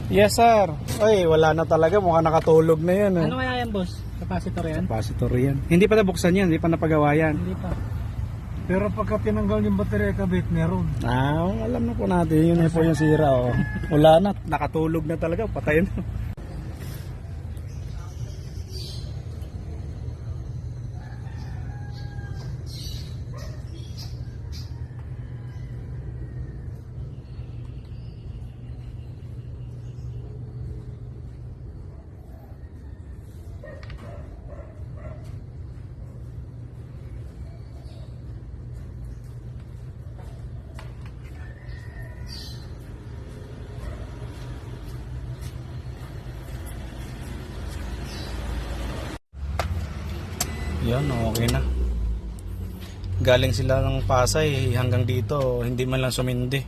Yes sir. Ay, wala na talaga. Mukhang nakatulog na yan. Ano kaya yan, boss? Capacitor yan? Capacitor yan. Hindi pa nabuksan yan. Hindi pa napagawa yan. Hindi pa. Pero pagka tinanggal yung baterya kabit, meron. Alam na po natin. Yun na po yung sira. Oh. Wala na. Nakatulog na talaga. Patay na. Yan, okay na. Galing sila ng Pasay hanggang dito, hindi man lang sumindi.